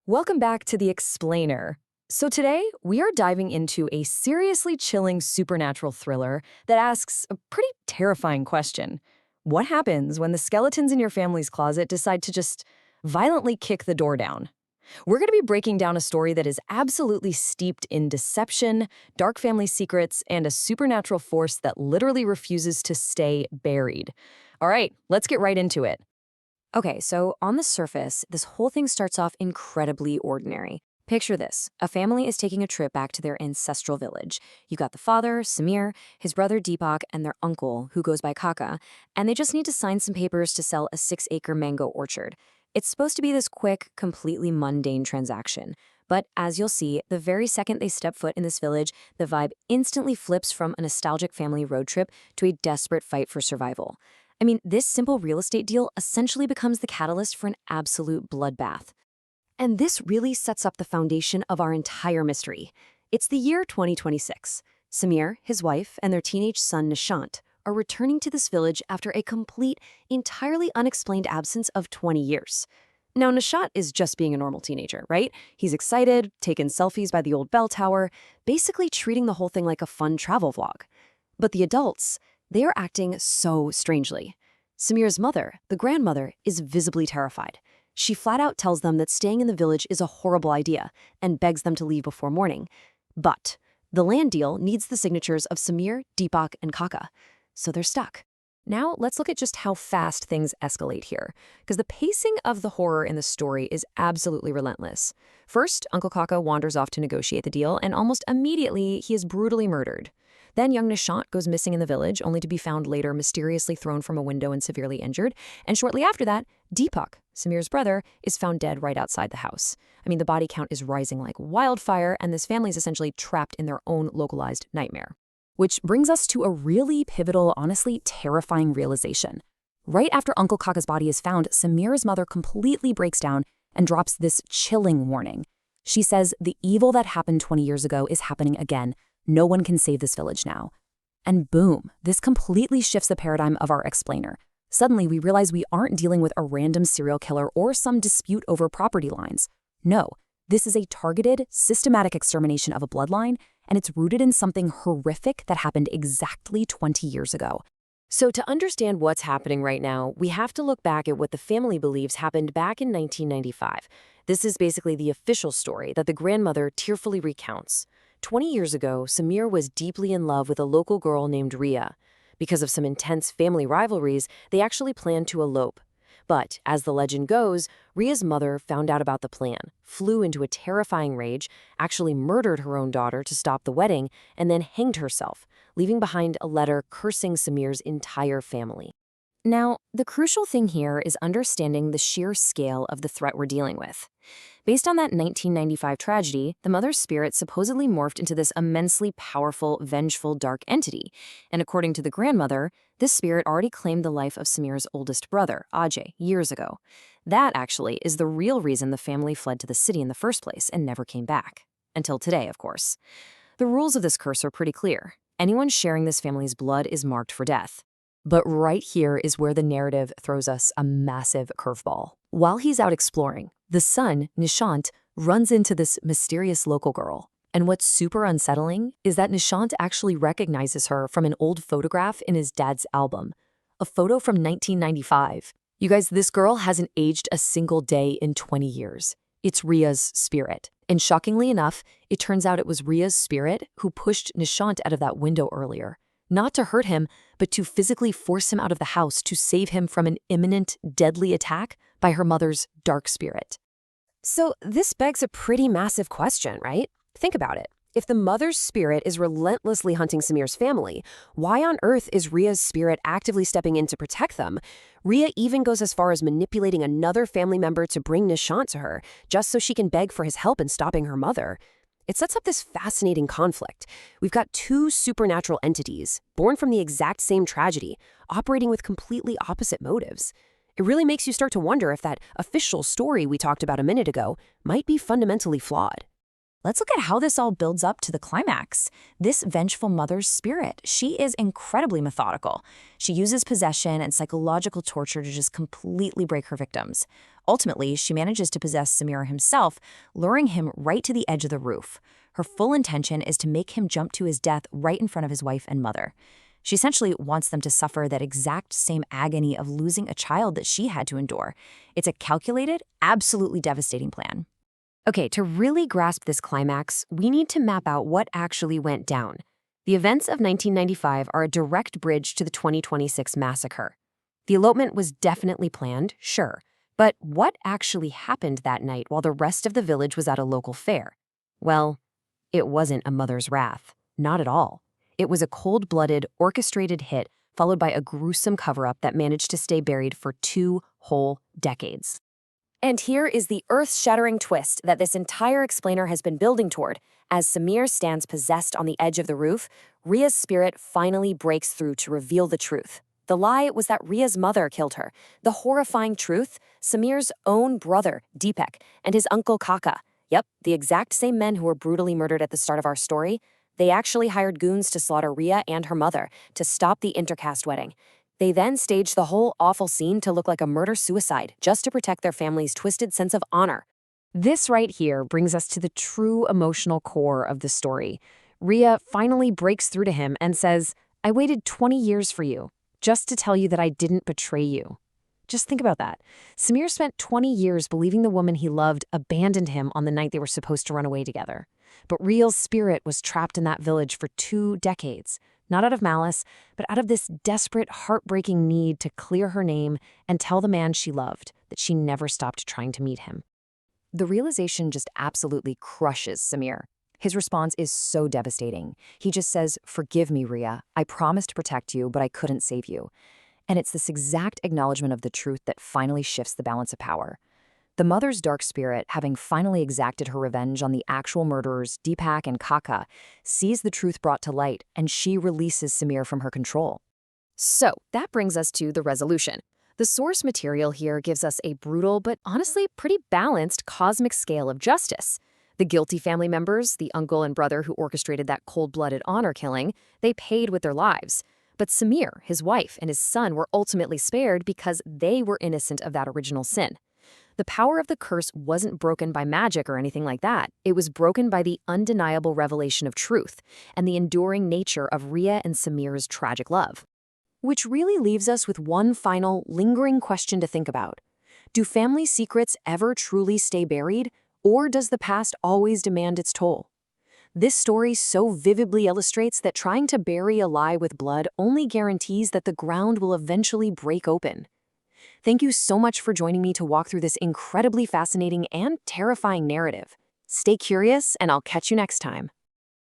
Welcome back to The Explainer. So today, we are diving into a seriously chilling supernatural thriller that asks a pretty terrifying question. What happens when the skeletons in your family's closet decide to just violently kick the door down? We're going to be breaking down a story that is absolutely steeped in deception, dark family secrets, and a supernatural force that literally refuses to stay buried. All right, let's get right into it. Okay, so on the surface, this whole thing starts off incredibly ordinary. Picture this. A family is taking a trip back to their ancestral village. You got the father, Samir, his brother Deepak, and their uncle, who goes by Kaka, and they just need to sign some papers to sell a 6-acre mango orchard. It's supposed to be this quick, completely mundane transaction. But as you'll see, the very second they step foot in this village, the vibe instantly flips from a nostalgic family road trip to a desperate fight for survival. I mean, this simple real estate deal essentially becomes the catalyst for an absolute bloodbath. And this really sets up the foundation of our entire mystery. It's the year 2026. Samir, his wife, and their teenage son Nishant are returning to this village after a complete, entirely unexplained absence of 20 years. Now, Nishant is just being a normal teenager, right? He's excited, taking selfies by the old bell tower, basically treating the whole thing like a fun travel vlog. But the adults, they are acting so strangely. Samir's mother, the grandmother, is visibly terrified. She flat out tells them that staying in the village is a horrible idea and begs them to leave before morning. But the land deal needs the signatures of Samir, Deepak, and Kaka, so they're stuck. Now, let's look at just how fast things escalate here, because the pacing of the horror in the story is absolutely relentless. First, Uncle Kaka wanders off to negotiate the deal, and almost immediately, he is brutally murdered. Then young Nishant goes missing in the village, only to be found later mysteriously thrown from a window and severely injured. And shortly after that, Deepak, Samir's brother, is found dead right outside the house. I mean, the body count is rising like wildfire, and this family is essentially trapped in their own localized nightmare. Which brings us to a really pivotal, honestly terrifying realization. Right after Uncle Kaka's body is found, Samir's mother completely breaks down and drops this chilling warning. She says the evil that happened 20 years ago is happening again. No one can save this village now. And boom, this completely shifts the paradigm of our explainer. Suddenly, we realize we aren't dealing with a random serial killer or some dispute over property lines. No, this is a targeted, systematic extermination of a bloodline, and it's rooted in something horrific that happened exactly 20 years ago. So to understand what's happening right now, we have to look back at what the family believes happened back in 1995. This is basically the official story that the grandmother tearfully recounts. 20 years ago, Samir was deeply in love with a local girl named Ria. Because of some intense family rivalries, they actually planned to elope. But, as the legend goes, Ria's mother found out about the plan, flew into a terrifying rage, actually murdered her own daughter to stop the wedding, and then hanged herself, leaving behind a letter cursing Samir's entire family. Now, the crucial thing here is understanding the sheer scale of the threat we're dealing with. Based on that 1995 tragedy, the mother's spirit supposedly morphed into this immensely powerful, vengeful, dark entity. And according to the grandmother, this spirit already claimed the life of Samir's oldest brother, Ajay, years ago. That, actually, is the real reason the family fled to the city in the first place and never came back. Until today, of course. The rules of this curse are pretty clear. Anyone sharing this family's blood is marked for death. But right here is where the narrative throws us a massive curveball. While he's out exploring, the son, Nishant, runs into this mysterious local girl. And what's super unsettling is that Nishant actually recognizes her from an old photograph in his dad's album. A photo from 1995. You guys, this girl hasn't aged a single day in 20 years. It's Ria's spirit. And shockingly enough, it turns out it was Ria's spirit who pushed Nishant out of that window earlier. Not to hurt him, but to physically force him out of the house to save him from an imminent, deadly attack by her mother's dark spirit. So this begs a pretty massive question, right? Think about it. If the mother's spirit is relentlessly hunting Samir's family, why on earth is Ria's spirit actively stepping in to protect them? Ria even goes as far as manipulating another family member to bring Nishant to her, just so she can beg for his help in stopping her mother. It sets up this fascinating conflict. We've got two supernatural entities, born from the exact same tragedy, operating with completely opposite motives. It really makes you start to wonder if that official story we talked about a minute ago might be fundamentally flawed. let's look at how this all builds up to the climax. This vengeful mother's spirit, she is incredibly methodical. She uses possession and psychological torture to just completely break her victims. Ultimately, she manages to possess Samir himself, luring him right to the edge of the roof. Her full intention is to make him jump to his death right in front of his wife and mother. She essentially wants them to suffer that exact same agony of losing a child that she had to endure. It's a calculated, absolutely devastating plan. Okay, to really grasp this climax, we need to map out what actually went down. The events of 1995 are a direct bridge to the 2026 massacre. The elopement was definitely planned, sure, but what actually happened that night while the rest of the village was at a local fair? Well, it wasn't a mother's wrath, not at all. It was a cold-blooded, orchestrated hit followed by a gruesome cover-up that managed to stay buried for 2 whole decades. And here is the earth-shattering twist that this entire explainer has been building toward. As Samir stands possessed on the edge of the roof, Ria's spirit finally breaks through to reveal the truth. The lie was that Ria's mother killed her. The horrifying truth, Samir's own brother, Deepak, and his uncle Kaka. Yep, the exact same men who were brutally murdered at the start of our story. They actually hired goons to slaughter Ria and her mother to stop the intercaste wedding. They then staged the whole awful scene to look like a murder-suicide, just to protect their family's twisted sense of honor. This right here brings us to the true emotional core of the story. Ria finally breaks through to him and says, "I waited 20 years for you, just to tell you that I didn't betray you." Just think about that. Samir spent 20 years believing the woman he loved abandoned him on the night they were supposed to run away together. But Ria's spirit was trapped in that village for 2 decades. Not out of malice, but out of this desperate, heartbreaking need to clear her name and tell the man she loved that she never stopped trying to meet him. The realization just absolutely crushes Samir. His response is so devastating. He just says, "Forgive me, Ria. I promised to protect you, but I couldn't save you." And it's this exact acknowledgement of the truth that finally shifts the balance of power. The mother's dark spirit, having finally exacted her revenge on the actual murderers, Deepak and Kaka, sees the truth brought to light, and she releases Samir from her control. So, that brings us to the resolution. The source material here gives us a brutal but honestly pretty balanced cosmic scale of justice. The guilty family members, the uncle and brother who orchestrated that cold-blooded honor killing, they paid with their lives. But Samir, his wife, and his son were ultimately spared because they were innocent of that original sin. The power of the curse wasn't broken by magic or anything like that. It was broken by the undeniable revelation of truth and the enduring nature of Ria and Samir's tragic love. Which really leaves us with one final, lingering question to think about. Do family secrets ever truly stay buried, or does the past always demand its toll? This story so vividly illustrates that trying to bury a lie with blood only guarantees that the ground will eventually break open. Thank you so much for joining me to walk through this incredibly fascinating and terrifying narrative. Stay curious, and I'll catch you next time.